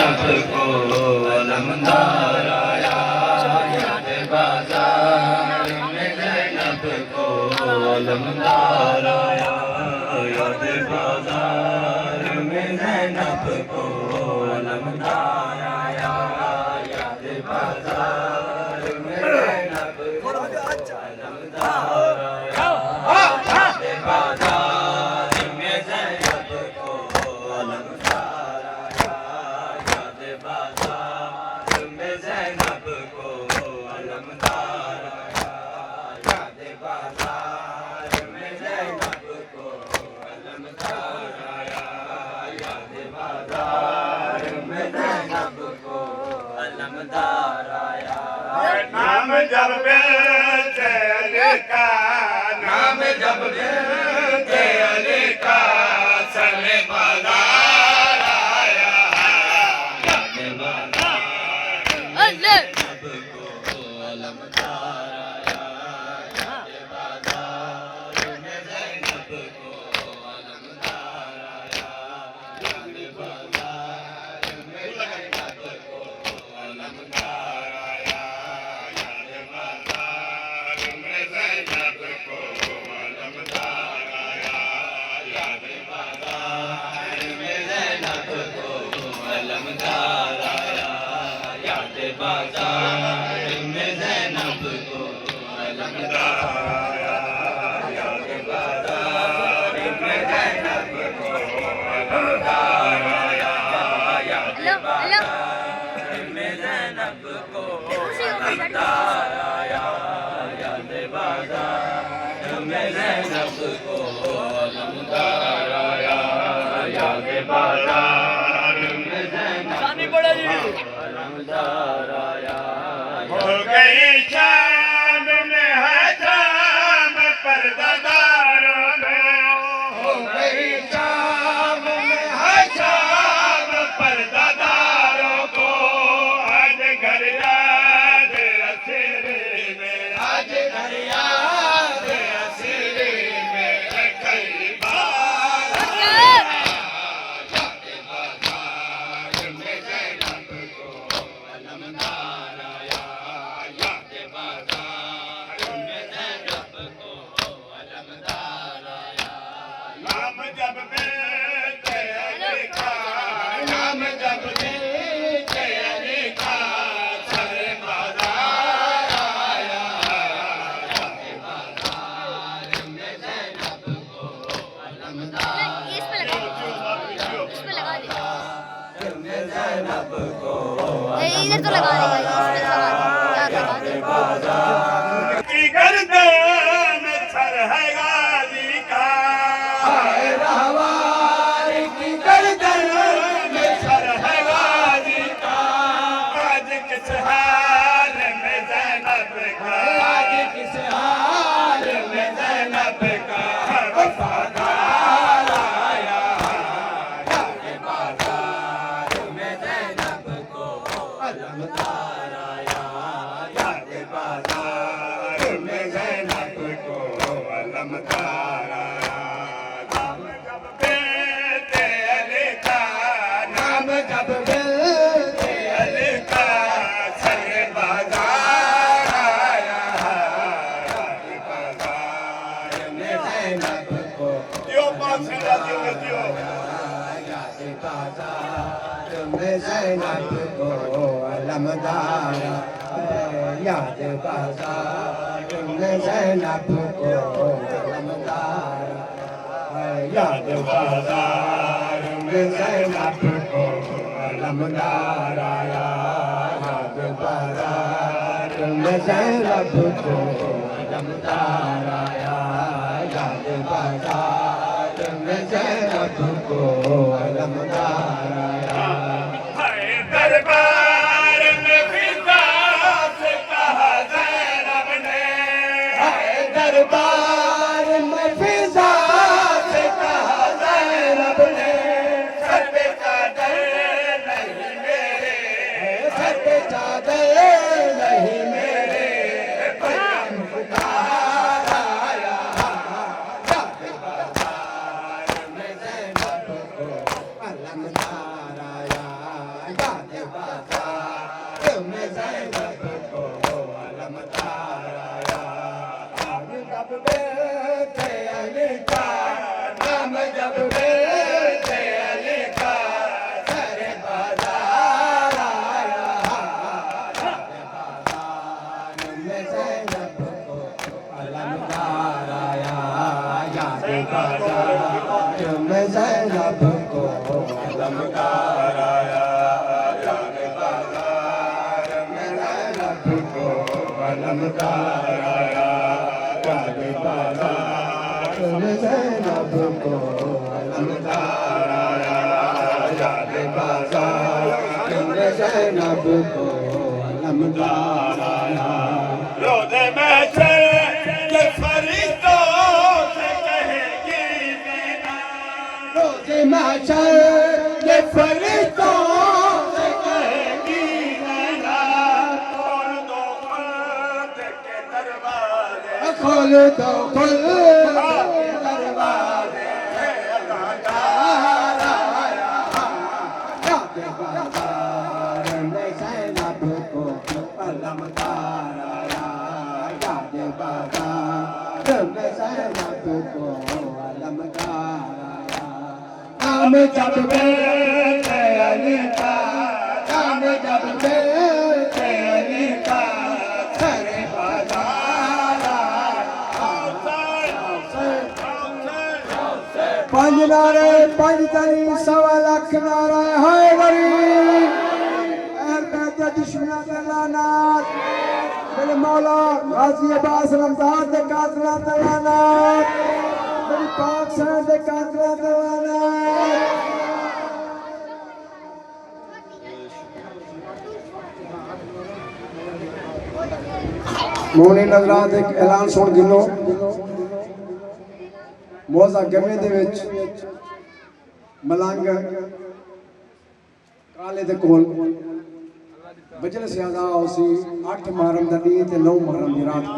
ज़ैनब को अलमदार आया, याद बाजार में ज़ैनब को अलमदार आया, याद बाजार में ज़ैनब को अलमदार आया, याद बाजार में ज़ैनब को अलमदार आया, याद बाजार में ज़ैनब को अलमदार आया, याद बाजार में ज़ैनब को अलमदार आया, याद बाजार में ज़ैनब को अलमदार आया, याद बाजार में ज़ैनब को अलमदार आया। नाम जब बेटे अली का, नाम जब बेटे अली का, सले बाजार आया, याद बाजार में ज़ैनब को अलमदार आया, याद बाजार में ज़ैनब को अलमदार आया, याद बाजार में ज़ैनब को अलमदार आया, याद बाजार में ज़ैनब को अलमदार आया, याद बाजार में ज़ैनब को अलमदार आया, याद बाजार में ज़ैनब को अलमदार आया, याद बाजार में ज़ैनब को अलमदार आया, याद बाजार में ज़ैनब को अलमदार आया, याद बाजार में ज़ैनब को अलमदार आया, याद बाजार में ज़ैनब को अलमदार आया, हो गई शाम में है शाम पर्दादारों में, हो गई शाम में है शाम पर्दादारों को, आज घर याद असीरी में, आज घर याद असीरी में, कई बार याद बाजार में ज़ैनब को अलमदार आया, याद बाजार में ज़ैनब को अलमदार आया। नाम जब बेटे अली का, नाम जब बेटे अली का, सरे बाजार आया, याद बाजार में ज़ैनब को अलमदार इस पे लगा दे, इस पे लगा दे, में ज़ैनब को इधर तो लगा देगा, इस पे लगा दे, याद लगा दे। की गर्दन सर है गाजी का, रहवारी की गर्दन सर है गाजी का, आज किस हाल में ज़ैनब का, आज किस हाल में ज़ैनब का वफादार आया, याद बाजार में ज़ैनब को अलमदार आया, याद बाजार में ज़ैनब को अलमदार आया। नाम जब बेटे अली का, नाम जब बेटे अली का, सरे बाजार आया, याद बाजार में ज़ैनब को दियो बादशाह दियो याद बाजार में ज़ैनब को अलमदार, याद बाजार में ज़ैनब को अलमदार, याद बाजार में ज़ैनब को अलमदार आया, याद बाजार में ज़ैनब को अलमदार आया, याद बाजार में ज़ैनब को अलमदार आया। हाय दरबार में फिदा से कहा ज़ैनब ने, हाय दरबार में फिजा से कहा ज़ैनब ने, सर पे चादर नहीं मेरे, सर पे चादर नहीं मेरे, बयान पुकार आया, याद बाजार में ज़ैनब को अलमदार आया, याद के बाजार में ज़ैनब को अलम ताराया। नाम जब बेटे अली का, नाम जब बेटे अली का सारे बाजार आया। बाजार में ज़ैनब को अलम ताराया। बाजार में ज़ैनब को अलम ताराया। बाजार में ज़ैनब को अलम ताराया। बाजार में ज़ैनब को अलम ताराया। बाजार में ज़ैनब को अलम ताराया। रोज़े महशर ये फरिश्तों से कहेगी मीना। रोज़े महशर ये फरिश्तों से कहेगी मीना, खोल दो खुद के दरवाजे, खोल दो खुल के दरवाजे। बाजार में ज़ैनब को अलम ताराया। बाजार में ज़ैनब को अलम ताराया। नाम जब बेटे अली का, नाम जब बेटे अली का सारे बाजार पंज नारे पंज तरी सवा लख नारा है बड़ी। दुश्मना के लानात मेरे मौला गाजी अब्बास रमजान दे कातला ते लानात। मेरी पाक शहर दे कातला ते लानात। मोहनी नजरात एक ऐलान सुन गिनो। मौजा गमे दे विच मलंग काले दे कोल बजल से आदा होसी 8 मुहर्रम दी ते 9 मुहर्रम दी रात को।